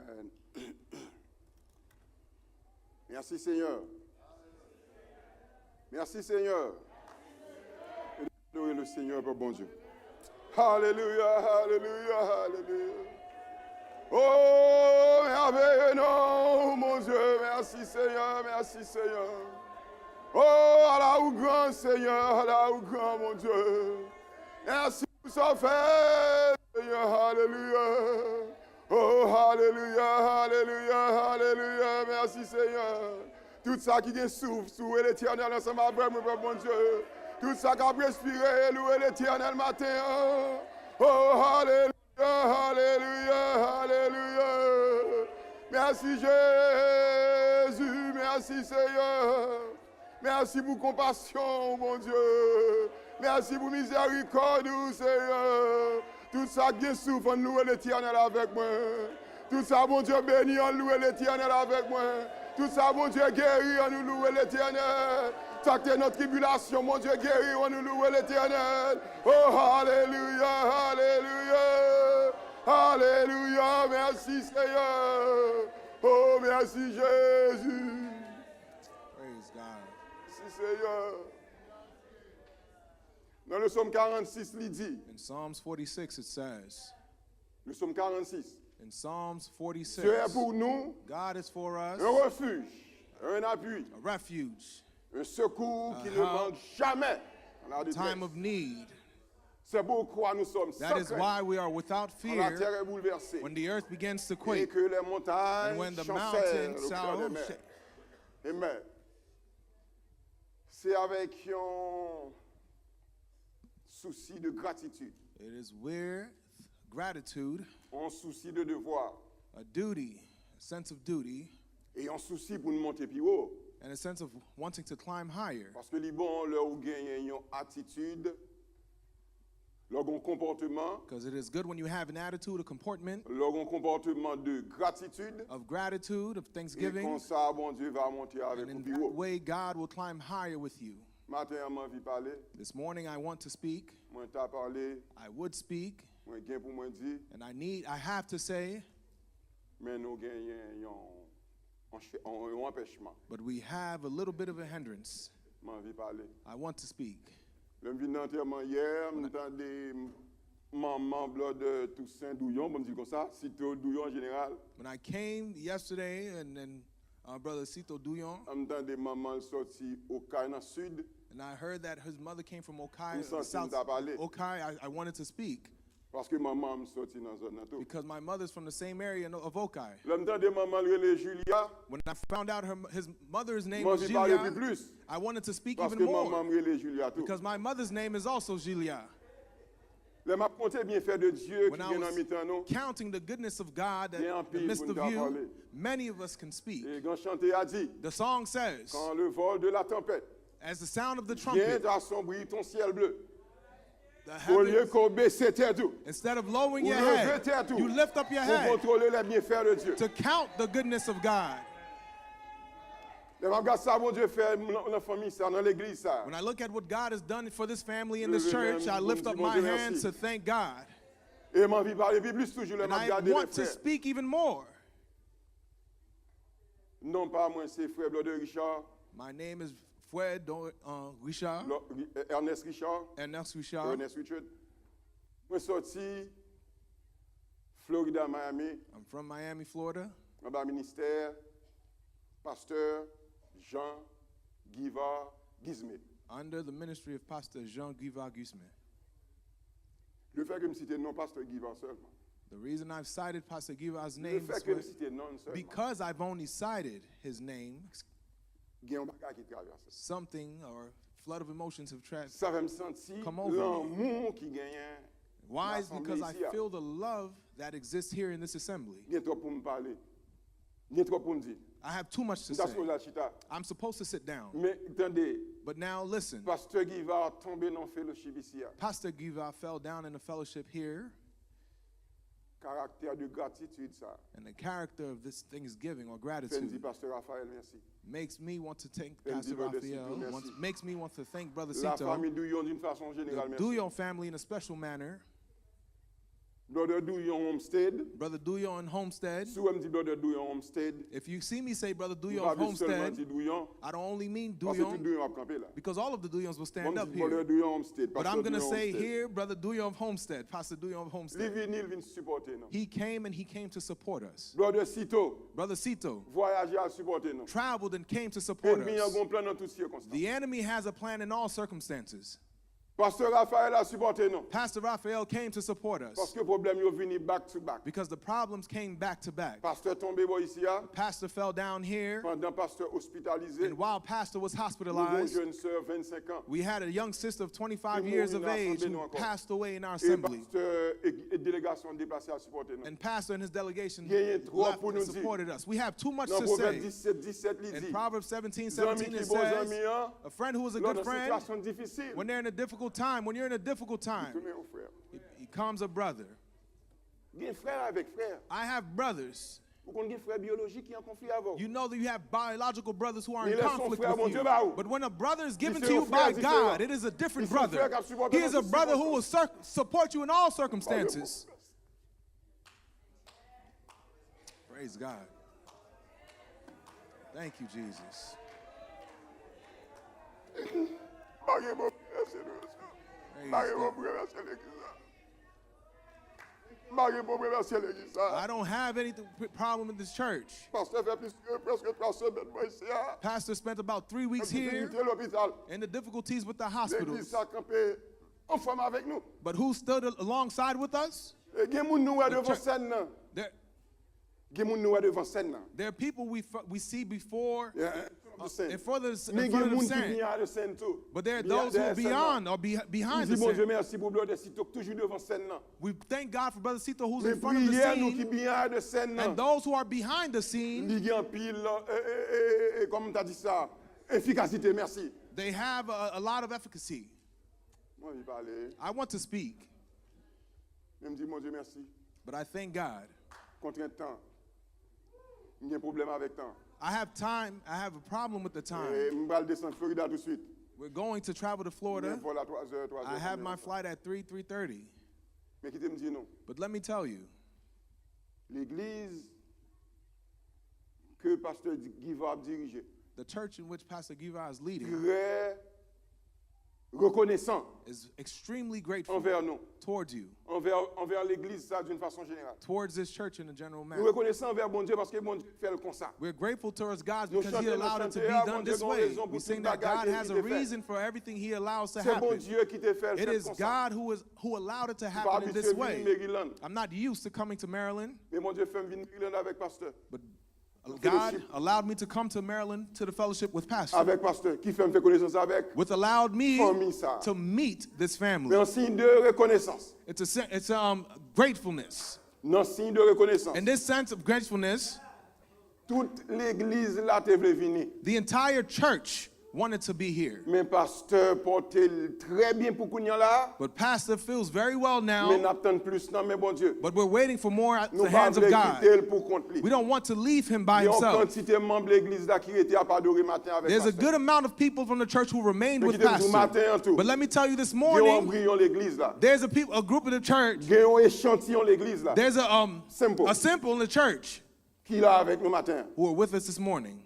Amen. Merci Seigneur. Merci Seigneur. Louez le Seigneur, bon Dieu. Alléluia, alléluia, alléluia. Oh, merveilleux nom, mon Dieu. Merci Seigneur, merci Seigneur. Oh, Allah ou grand Seigneur, Allah ou grand, mon Dieu. Merci pour ce fait, Seigneur, alléluia. Oh, alléluia, alléluia, alléluia, merci Seigneur. Tout ça qui est souffle, louer l'Éternel ensemble avec moi, mon Dieu. Tout ça qui a respiré, louer l'Éternel matin. Oh, alléluia, alléluia, alléluia. Merci Jésus, merci Seigneur. Merci pour compassion, mon Dieu. Merci pour miséricorde, Seigneur. Tout ça qui souffre, on loue l'Éternel avec moi. Tout ça, mon Dieu, béni, on loue l'Éternel avec moi. Tout ça, mon Dieu, guéri, on nous loue l'Éternel. Ça qui est notre tribulation, mon Dieu, guéri, on nous loue l'Éternel. Oh, alléluia, alléluia. Alléluia, merci Seigneur. Oh, merci Jésus. Praise God. Merci Seigneur. Dans le psaume 46, il dit. In Psalms 46 it says. Le psaume 46. In Psalms 46. Dieu est pour nous. God is for us. Un refuge, un appui, a refuge, un secours qui ne manque jamais. a time of need. C'est pourquoi nous sommes That is why we are without quand la fear terre est bouleversée. when the earth begins to Et quake que les montagnes and when the chancellent mountains au cœur des shall mers. shake. Amen. C'est avec un souci de gratitude, It is with gratitude, un souci de devoir a duty, a sense of duty, et un souci pour nous monter plus haut. and a sense of wanting to climb higher. Parce que les bons, leur ou gagnent une attitude, leur un comportement, Because it is good when you have an attitude, a comportment leur un comportement de gratitude. of gratitude, of Et thanksgiving, comme ça, bon Dieu va monter avec and vous in plus that haut. way God will climb higher with you. Matin, je m'en vis parler. This morning I want to speak, Moi, t'as parlé. I would speak, Moi, gain pour moi dire. and I have to say, Mais nous gagnons un empêchement. but we have a little bit of a hindrance. M'en vis parler. I want to speak. Le vin d'enterrement hier, m'entendais maman blanc de Toussaint Douillon, bon me dit comme ça, Cito Douillon en général. When I came yesterday, and then Brother Cito Douillon, M'entendais maman sorti au Caïna Sud. and I heard that his mother came from Okai, Nous South sentis parler. Okai, I wanted to speak Parce que maman me sorti dans zone tout. because my mother's from the same area of Okai. Le m'entendais maman relé Julia. When I found out his mother's name Moi, was j'ai parlé Gilia, plus. I wanted to speak Parce even que maman more me relé Julia tout. because my mother's name is also Gilia. Le m'a compté bien fait de Dieu When qui I vient dans mi-temps nous. was counting the goodness of God that Il y a un in the pays midst pour of nous you, parler. many of us can speak. Et quand chanté a dit, The song says, quand le vol de la tempête as the sound of the vient trumpet, assombrir ton ciel bleu, the au lieu heavens, qu'on baisse tes tout, instead of lowering ou your lever head, tes tout, you lift up your pour head contrôler les bienfaits de Dieu. to count the goodness of God. Les regarde ça, mon Dieu fait dans la famille, ça, dans l'église, ça. When I look at what God has done for this family in Je this vais church, même I lift dire, up mon my Dieu, hands merci. to thank God. Et m'en vie parler plus toujours, les And m'a I regardé les want to frères. speak even more. Non pas moi, c'est frère Blanc de Richard, My name is Fred Richard, Ernest Richard, Ernest Richard. Ernest Richard. Moi sorti Florida, Miami, I'm from Miami, Florida. dans le ministère, pasteur Jean Guivar Gizme. Under the ministry of Pastor Jean-Guivar Gusme. Le fait que je cite non pasteur Guivar seulement. The reason I've cited Pastor Guivar's Le name fait is que je cite non seulement. because I've only cited his name, Il y a un bagage qui traverse. something or flood of emotions have Ça va me sentir Come over me. l'amour qui gagne. Why is l'assemblée because I ici, feel the love that exists here in this assembly. Il y a trop pour me parler. Il y a trop pour me dire. I have too much to Nous say. sommes la chita. I'm supposed to sit down. Mais attendez, But now listen, pasteur Guivar tombé dans le fellowship ici. Pastor Guivar fell down in the fellowship here, Caractère de gratitude ça. and the character of this thanksgiving or Fait dit gratitude pasteur Raphaël, merci. makes me want to thank Thank Pastor you, Brother Raphael, Cito, merci. makes me want to thank Brother La Cito, famille Douillon d'une façon générale, the merci. Douillon family in a special manner, Brother do your homestead. Brother Douillon on Homestead. Si vous me dites brother do your homestead, If you see me say Brother vous Douillon pas on dire seulement Homestead, dit Douillon, I don't only mean parce que tout Douillon, Douillon a campé là. because all of the Douillons will Moi, stand je up dis brother here. do your homestead, But pasteur I'm going to Douillon say homestead. here, Brother Douillon of Homestead, Pastor Douillon of Li Homestead. vini, il vient supporter nous. He came and he came to support us. Brother Sito, Brother Cito voyager à supporter nous. traveled and came to support Ennemi a us. un plan dans toutes circonstances. The enemy has a plan in all circumstances. Pasteur Raphaël a supporté nous. Pastor Raphael came to support Parce us que problème yo vini back to back. because the problems came back to back. Pasteur tombé bon ici a, Pastor fell down here, pendant pasteur hospitalisé. and while Pastor was Nous avons une hospitalized, jeune sœur 25 ans. we had a young sister of 25 Qui years mourut of dans age l'assemblée who nous encore. passed away in our Et assembly. pasteur et délégation déplacée à supporter nous. And Pastor and his delegation Gagné trop left pour and nous dire. supported us. We have too much Dans to Proverbe say. 17 il In dit, Proverbs 17, Zami 17, qui it bon says, zami an, a friend who is a lors good de friend, situation difficile, when they're in a difficult time, when you're in a difficult time, tourne au frère. he comes a brother. Gen frère avec frère. I have brothers. Ou kon gen frère biologique qui en conflit avec. You know that you have biological brothers who are Mais in il est son conflict frère, with mon you. Dieu, bah, ou. But when a brother is given c'est to un you by frère God, différent. it is a different C'est un brother. frère qui a supporté He is a dans brother toutes who will support you in all circumstances. Praise God. Thank you, Jesus. Bagay mon frère, c'est nous. Praise Bagay mon God. frère, c'est l'église. Bagay mon frère, c'est l'église. I don't have any problem with this church. Pasteur fait plus que presque 3 semaines moi ici. Pastor spent about 3 weeks here Difficulté l'hôpital. in the difficulties with the L'église hospitals. a campé ensemble avec nous. But who stood alongside with us? Et gen moun nou wè devant church- scène nan. There, Gen moun nou wè devant scène nan. there are people we see before Mais in front of gen the moun ki stand. vient à de scène tout. But there are Vient those who are derrière scène beyond nan. or behind Nous the dis bon Dieu scene. merci pour Brother Sito qui toujours devant scène nan. We thank God for Brother Cito who's Mais in front of the prière nous qui scene, bien à de scène nan. and those who are behind the scene, Li gen pile comme t'as dit ça, efficacité, merci. they have a lot of efficacy. Moi il parler. I want to speak, Je me dis mon Dieu merci. but I thank God. Contre un temps. Il y a un problème avec temps. I have time. I have a problem with the Et time. je vais descendre Florida tout de suite. We're going to travel to Florida. Pour la 3 heures, 3 heures. I have my flight at 3:30. Mais qui te me dit non. But let me tell you, L'église que pasteur Guiva a dirigée, the church in which Pastor Giva is leading très reconnaissant is extremely grateful envers nous, towards you, envers l'église ça d'une façon générale. towards this church in a general Nous manner. reconnaissons envers bon Dieu parce que bon Dieu fait le comme ça. We're grateful towards God Nous because He chantons, allowed it to be ah, done mon Dieu, this nous way. raison pour We sing toute that bagarre God has qui a te fait. reason for everything He allows to C'est bon happen. Dieu qui te fait le It faire is comme ça. God who allowed it to Pas happen in habitué this à venir way. Maryland, I'm not used to coming to Maryland, mais mon Dieu fait venir Maryland avec pasteur. but God allowed me to come to Maryland to the fellowship with Pastor, Avec pasteur qui fait me faire connaissance avec. which allowed me Famille ça. to meet this Mais family. en signe de reconnaissance. It's gratefulness. Non signe de reconnaissance. In this sense of gratefulness, Toute l'église là te voulait venir. the entire church wanted to be here. Mais pasteur porte très bien pour qu'on y là. But Pastor feels very well Mais now, n'attend plus non mais bon Dieu. but we're waiting for more at Nous the pas hands of voulons God. quitter pour compte lui. We don't want to leave him by Il y a une himself. quantité de membres de l'église là qui étaient à pas adorer matin avec There's a pasteur. good amount of people from the church who remained Mais with qui te dit matin en Pastor. tout. But let me tell you this Il y a un morning, embryon l'église là. there's a group in the church, Il y a un échantillon l'église là. there's Simple. a simple in the church Qui là avec nous matin. who are with us this morning.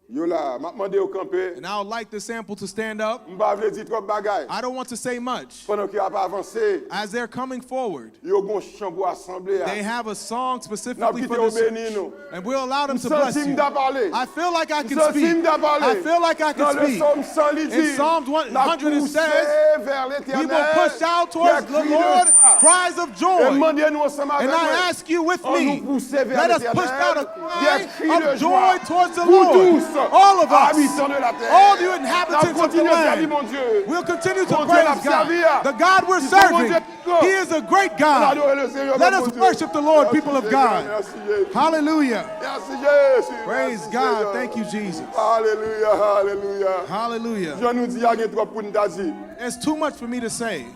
Yo là, m'a demandé au camper. And I would like the sample to stand up. M'pa vle dire trop bagaille. I don't want to say much. Pendant qu'il a pas avancé, As they're coming forward, yo bon chant pour assembler. they have a song N'a specifically quitté for au this béni church. nous. And we'll allow them to bless Sentime you. d'a parler. I feel like I can Sentime speak. d'a parler. I feel like I Dans can le speak. psaume 100 il In dit, Psalms n'a 100 it poussé says, vers we l'éternel. will push out towards the des cris de Lord joie. cries of Et joy. demandez-nous ensemble avec And moi. I ask you with On me, nous pousse vers let us push out l'éternel. a Des cry cris de of joy joie. towards the Vous Lord. tous, All of us, habitants de la terre. all you N'a inhabitants of the continué à servir land, mon Dieu. we'll continue to Mon Dieu praise l'a God. servi. The God we're Il faut mon serving, Dieu. He is a great On God. adore le Seigneur, Let mon us Dieu. worship the Lord, Merci, people of Seigneur. God. Merci, Jésus. Hallelujah. Merci, Jésus. Praise Merci, God. Seigneur. Thank you, Jesus. Alléluia, alléluia. Hallelujah. Je nous dis, il y a un trop pour nous dire. There's too much for me to say.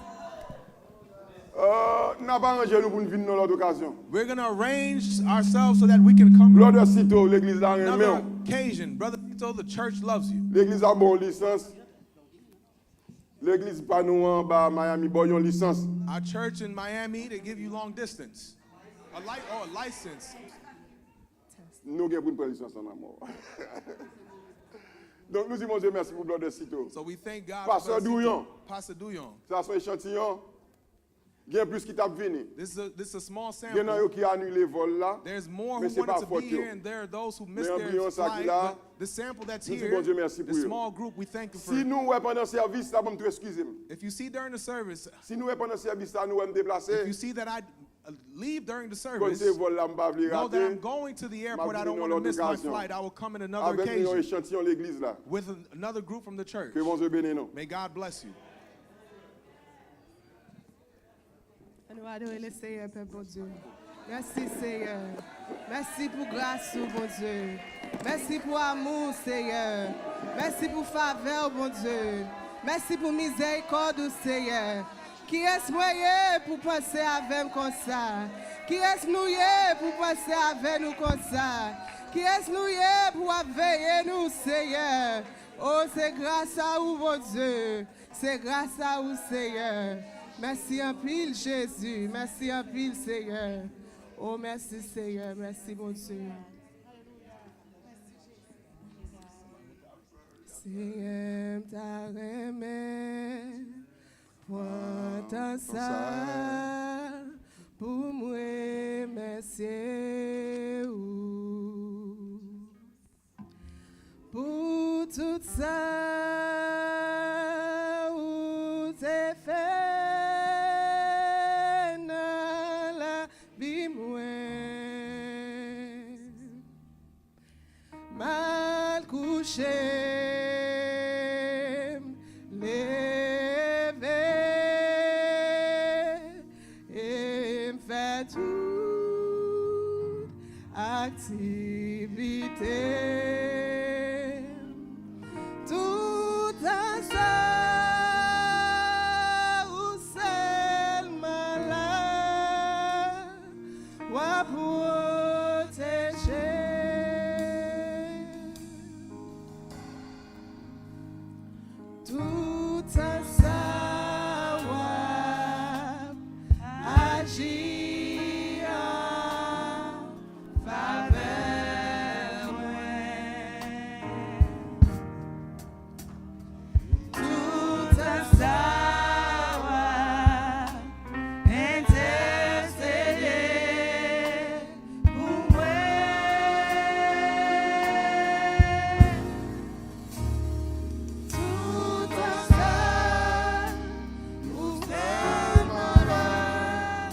N'a pas arrangé nous pour nous venir dans l'autre occasion. We're going to arrange ourselves so that we can come Lors de sitôt, l'église a rien another occasion. Brother Tito, the church loves you. L'église a bon licence. L'église pas nous en bas Miami boy une licence. Our church in Miami, they give you long distance. A license. Nous avons pris une licence en amour. Donc nous disons mon Dieu merci pour l'ordre de sitôt. So we thank God Pasteur for Douillon. Pastor Douillon. Ça c'est un échantillon. Il y a plus qui t'a venu. This is a small Il y en a sample. qui annulé vol là. There's more Mais who c'est pas wanted to faute be yo. here, and there are those who missed Mais their oublions ça flight. qu'il a. But the sample that's Nous disons here, bon Dieu merci the pour eux. small group, we thank you for. Si nous ouais pendant service là, bon me excusez. If you see during the service, Si nous ouais pendant service là, nous ouais me if you déplacer. see that I leave during the Comme service, c'est vol là, m'pas vle know that I'm rater. going to the airport. I venir don't want dans to miss my l'occasion. flight. I will come in another Avec nous un occasion échantillon l'église là. with another group from the church. Que bon Dieu bénisse nous. May God bless you. Nous adorer le Seigneur, Père bon Dieu. Merci Seigneur. Merci pour grâce, bon Dieu. Merci pour amour, Seigneur. Merci pour faveur, bon Dieu. Merci pour miséricorde, Seigneur. Qui est-ce moyen pour penser avec nous comme ça? Qui est-ce nous pour penser avec nous comme ça? Qui est-ce nous pour veiller nous, Seigneur? Oh, c'est grâce à vous, bon Dieu. C'est grâce à vous, Seigneur. Merci en pile, Jésus. Merci en pile, Seigneur. Oh, merci, Seigneur. Merci, mon Dieu. Seigneur, ta remède, point ça, pour moi, merci. Pour tout ça, où t'es fait. Mal couché, levé, et me fait toute activité, tout à ça, où seulement là, wa protéger. Tout à savoir agir en faveur. Tout à savoir intercéder pour moi. Tout à ça, ouvrir ma main.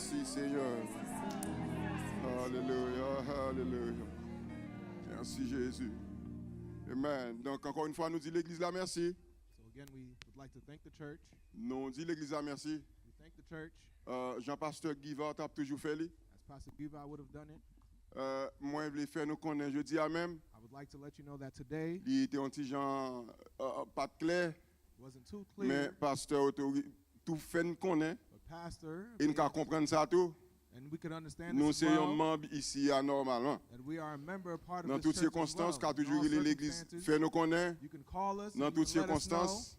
Merci Seigneur. Alléluia, alléluia. Merci Jésus. Amen. Donc encore une fois, nous dit l'église là merci. So again, we would like to thank the church. Nous dit l'église là merci. We thank the church. Jean-Pasteur Guivard a toujours fait lui. As Pastor Giva would have done it. Moi, je voulais faire nous connaître jeudi à même. I would like to let you know that today Il était un petit genre pas clair, wasn't too mais clear, pasteur tout fait nous connaître but Pastor, et nous comprendre ça tout. and we could understand Nous this as sommes well, membres ici à normalement. and we are a member, part Dans of toutes this church as well. circonstances, car In toujours all l'église circumstances, fait nous connaître. you can call us, Dans and you toutes can let us know. circonstances,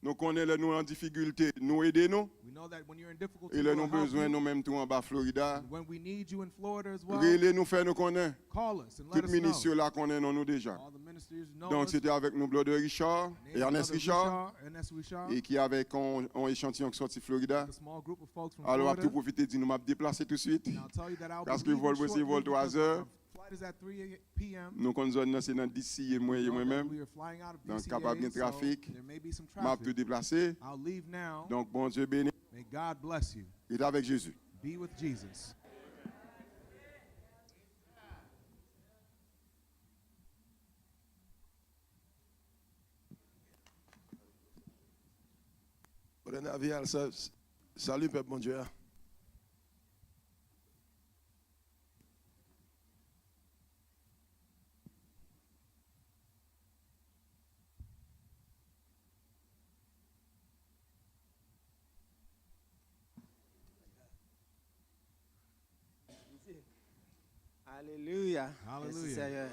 nous connaissons nous en difficulté, nous aider nous. We know that when you're in difficulty, Et là we'll nous help besoin you. nous même tout en bas Florida. And when we need you in Florida as well, Relais nous fait nous connaître. call us and let Tout us ministre know. là connaît nous déjà. All the ministers know Donc us. c'était avec nous Brother Richard et Ernest Richard Ernest Richard, et qui avec un échantillon qui sorti Florida. a small group of folks from Alors, on va Florida. tout profiter de nous m'a déplacer tout de suite. And I'll tell you that I'll Parce be que vol leaving aussi, shortly vol 3 because heures. our flight is at 3 p.m. Nous connaissons c'est dans d'ici et We know that moi-même. we are flying out of Donc, DCA, capable de so trafic. there may be some M'a tout traffic. déplacé. I'll leave now. Donc, bon Dieu béni. May God bless you. Il est avec Jésus. Be with Jesus. Salut, peuple, bon Dieu. Alléluia. Hallelujah. Merci, Seigneur.